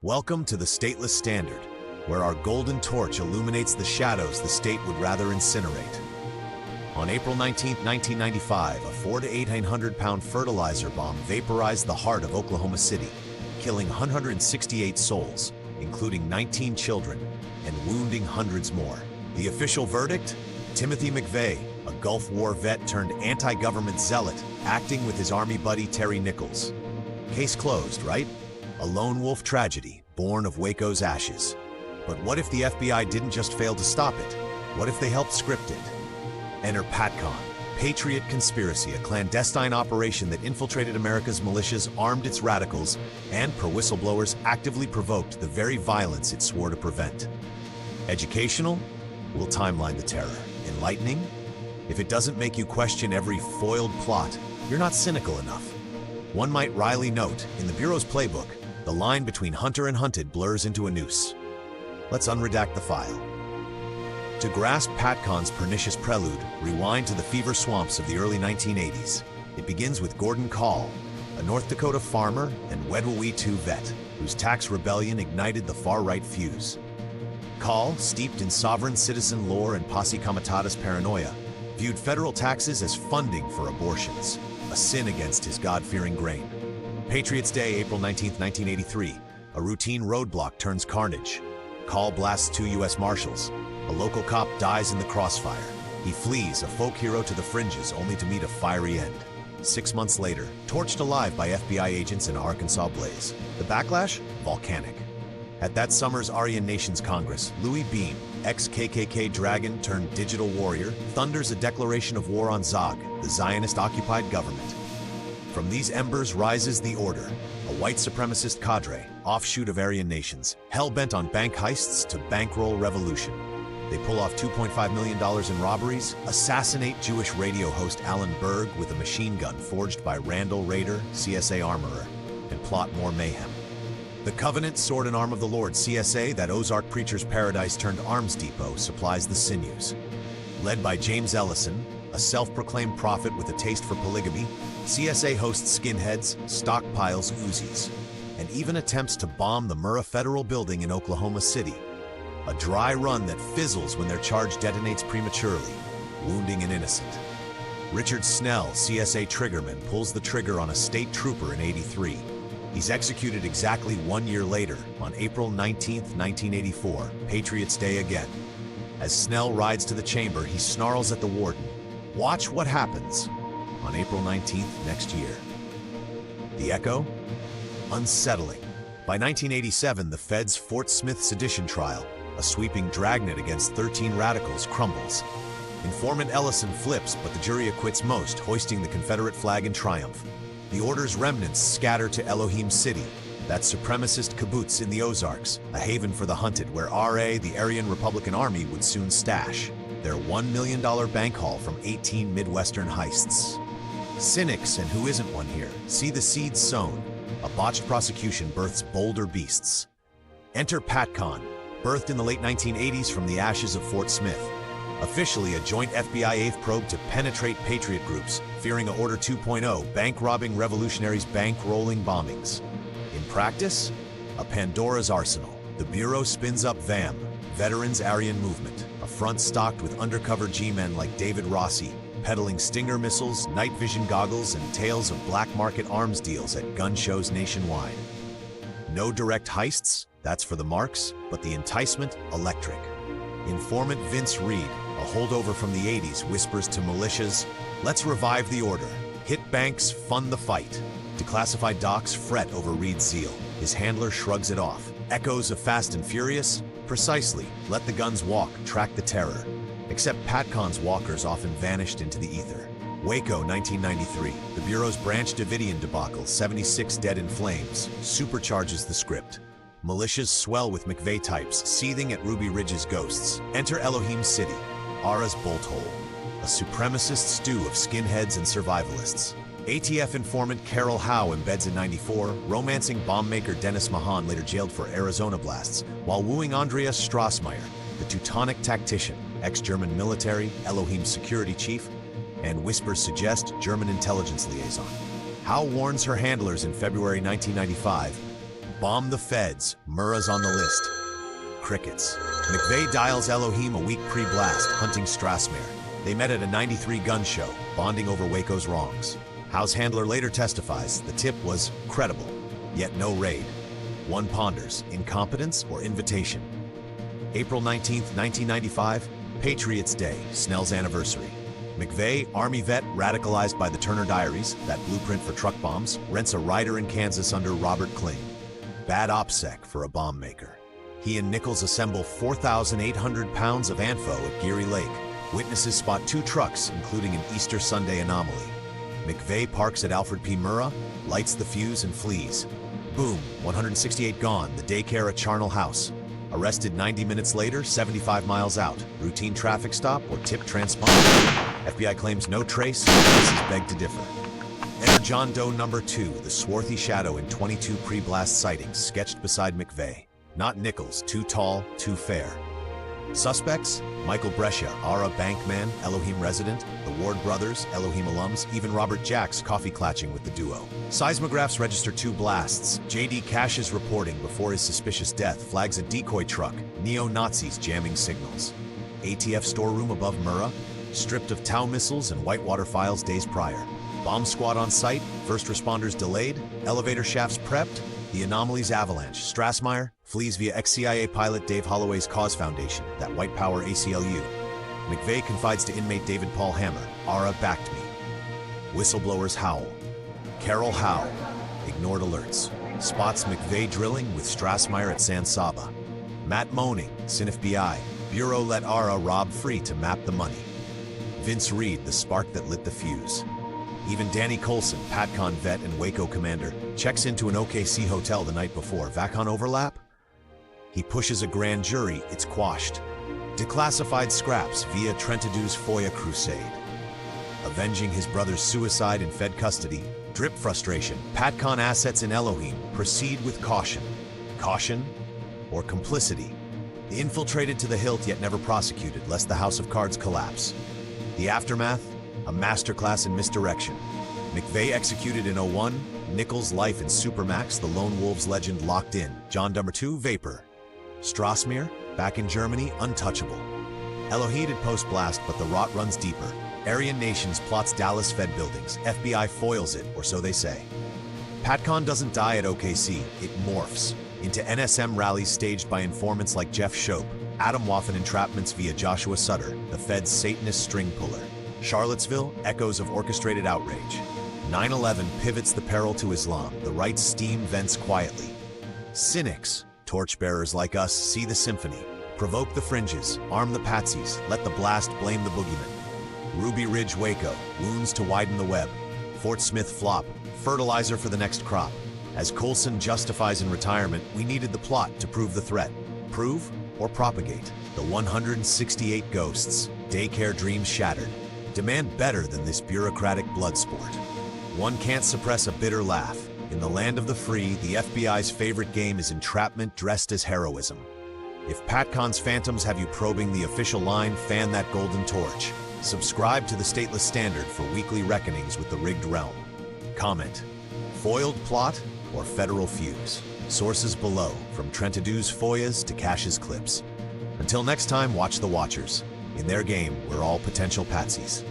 Welcome to the Stateless Standard, where our golden torch illuminates the shadows the state would rather incinerate. On April 19, 1995, a 400 to 800-pound fertilizer bomb vaporized the heart of Oklahoma City, killing 168 souls, including 19 children, and wounding hundreds more. The official verdict? Timothy McVeigh, a Gulf War vet turned anti-government zealot, acting with his Army buddy Terry Nichols. Case closed, right? A lone wolf tragedy, born of Waco's ashes. But what if the FBI didn't just fail to stop it? What if they helped script it? Enter PATCON, Patriot Conspiracy, a clandestine operation that infiltrated America's militias, armed its radicals, and, per whistleblowers, actively provoked the very violence it swore to prevent. Educational? We'll timeline the terror. Enlightening? If it doesn't make you question every foiled plot, you're not cynical enough. One might wryly note, in the Bureau's playbook, the line between hunter and hunted blurs into a noose. Let's unredact the file. To grasp PATCON's pernicious prelude, rewind to the fever swamps of the early 1980s. It begins with Gordon Call, a North Dakota farmer and Wedwawee II vet, whose tax rebellion ignited the far-right fuse. Call, steeped in sovereign citizen lore and posse comitatus paranoia, viewed federal taxes as funding for abortions, a sin against his God-fearing grain. Patriots Day, April 19, 1983. A routine roadblock turns carnage. Call blasts 2 U.S. Marshals. A local cop dies in the crossfire. He flees, a folk hero to the fringes, only to meet a fiery end. 6 months later, torched alive by FBI agents in an Arkansas blaze. The backlash? Volcanic. At that summer's Aryan Nations Congress, Louis Beam, ex-KKK dragon turned digital warrior, thunders a declaration of war on Zog, the Zionist-occupied government. From these embers rises the Order, a white supremacist cadre, offshoot of Aryan nations, hell-bent on bank heists to bankroll revolution. They pull off $2.5 million in robberies, assassinate Jewish radio host Alan Berg with a machine gun forged by Randall Rader, CSA armorer, and plot more mayhem. The Covenant, Sword and Arm of the Lord, CSA, that Ozark preacher's paradise turned arms depot, supplies the sinews. Led by James Ellison, a self-proclaimed prophet with a taste for polygamy, CSA hosts skinheads, stockpiles Uzis, and even attempts to bomb the Murrah Federal Building in Oklahoma City. A dry run that fizzles when their charge detonates prematurely, wounding an innocent. Richard Snell, CSA triggerman, pulls the trigger on a state trooper in '83. He's executed exactly 1 year later, on April 19, 1984, Patriots Day again. As Snell rides to the chamber, he snarls at the warden, "Watch what happens," on April 19th next year. The echo? Unsettling. By 1987, the Fed's Fort Smith sedition trial, a sweeping dragnet against 13 radicals, crumbles. Informant Ellison flips, but the jury acquits most, hoisting the Confederate flag in triumph. The Order's remnants scatter to Elohim City, that supremacist kibbutz in the Ozarks, a haven for the hunted where ARRA, the Aryan Republican Army, would soon stash their $1 million bank haul from 18 Midwestern heists. Cynics, and who isn't one here, see the seeds sown. A botched prosecution births bolder beasts. Enter PATCON, birthed in the late 1980s from the ashes of Fort Smith. Officially a joint FBI 8th probe to penetrate patriot groups, fearing a Order 2.0, bank-robbing revolutionaries bank-rolling bombings. In practice, a Pandora's arsenal. The Bureau spins up VAM, Veterans Aryan Movement, a front stocked with undercover G-men like David Rossi, peddling Stinger missiles, night vision goggles, and tales of black market arms deals at gun shows nationwide. No direct heists, that's for the marks, but the enticement, electric. Informant Vince Reed, a holdover from the 80s, whispers to militias, "Let's revive the Order. Hit banks, fund the fight." Declassified docs fret over Reed's zeal. His handler shrugs it off. Echoes of Fast and Furious? Precisely. Let the guns walk, track the terror. Except PATCON's walkers often vanished into the ether. Waco, 1993. The Bureau's Branch Davidian debacle, 76 dead in flames, supercharges the script. Militias swell with McVeigh types, seething at Ruby Ridge's ghosts. Enter Elohim City, ARRA's bolt hole. A supremacist stew of skinheads and survivalists. ATF informant Carol Howe embeds in '94, romancing bomb maker Dennis Mahan, later jailed for Arizona blasts, while wooing Andreas Strassmeir, the Teutonic tactician, ex-German military, Elohim security chief, and whispers suggest German intelligence liaison. Howe warns her handlers in February 1995, Bomb the feds, Murrah's on the list. Crickets. McVeigh dials Elohim a week pre-blast, hunting Strassmeir. They met at a 93 gun show, bonding over Waco's wrongs. Howe's handler later testifies the tip was credible, yet no raid. One ponders, incompetence or invitation. April 19, 1995, Patriots Day, Snell's anniversary. McVeigh, Army vet radicalized by the Turner Diaries, that blueprint for truck bombs, rents a rider in Kansas under Robert Kling. Bad OPSEC for a bomb maker. He and Nichols assemble 4,800 pounds of ANFO at Geary Lake. Witnesses spot 2 trucks, including an Easter Sunday anomaly. McVeigh parks at Alfred P. Murrah, lights the fuse and flees. Boom, 168 gone, the daycare at Charnel House. Arrested 90 minutes later, 75 miles out. Routine traffic stop or tip transponder. FBI claims no trace, witnesses beg to differ. Enter John Doe number 2, the swarthy shadow in 22 pre-blast sightings, sketched beside McVeigh. Not Nichols, too tall, too fair. Suspects? Michael Brescia, ARRA bankman, Elohim resident, the Ward brothers, Elohim alums, even Robert Jacks coffee-clatching with the duo. Seismographs register 2 blasts. J.D. Cash's reporting before his suspicious death flags a decoy truck, neo-Nazis jamming signals. ATF storeroom above Murrah, stripped of Tau missiles and Whitewater files days prior. Bomb squad on site, first responders delayed, elevator shafts prepped, the anomalies avalanche. Strassmeir flees via ex-CIA pilot Dave Holloway's Cause Foundation, that white power ACLU. McVeigh confides to inmate David Paul Hammer, ARRA backed me. Whistleblowers howl. Carol Howe, ignored alerts, spots McVeigh drilling with Strassmeir at San Saba. Matt Moaning, SINFBI, Bureau let ARRA rob free to map the money. Vince Reed, the spark that lit the fuse. Even Danny Colson, PATCON vet and Waco commander, checks into an OKC hotel the night before. VACON overlap? He pushes a grand jury, it's quashed. Declassified scraps via Trentadue's FOIA crusade. Avenging his brother's suicide in Fed custody, drip frustration, PATCON assets in Elohim proceed with caution. Caution or complicity? The infiltrated to the hilt yet never prosecuted, lest the house of cards collapse. The aftermath? A masterclass in misdirection. McVeigh executed in 01, Nichols' life in Supermax, the Lone Wolves legend locked in. John number 2, Vapor. Strassmeir, back in Germany, untouchable. Elohim post-blast, but the rot runs deeper. Aryan Nations plots Dallas Fed buildings. FBI foils it, or so they say. PATCON doesn't die at OKC, it morphs into NSM rallies staged by informants like Jeff Shope, Adam Waffen entrapments via Joshua Sutter, the Fed's Satanist string puller. Charlottesville, echoes of orchestrated outrage. 9/11 pivots the peril to Islam, the right's steam vents quietly. Cynics, torchbearers like us, see the symphony, provoke the fringes, arm the patsies, let the blast blame the boogeyman. Ruby Ridge Waco, wounds to widen the web. Fort Smith flop, fertilizer for the next crop. As Colson justifies in retirement, we needed the plot to prove the threat. Prove or propagate? The 168 ghosts, daycare dreams shattered. Demand better than this bureaucratic blood sport. One can't suppress a bitter laugh. In the land of the free, the FBI's favorite game is entrapment dressed as heroism. If PATCON's phantoms have you probing the official line, fan that golden torch. Subscribe to the Stateless Standard for weekly reckonings with the rigged realm. Comment: foiled plot or federal fuse? Sources below, from Trentadue's FOIAs to Cash's clips. Until next time, watch the Watchers. In their game, we're all potential patsies.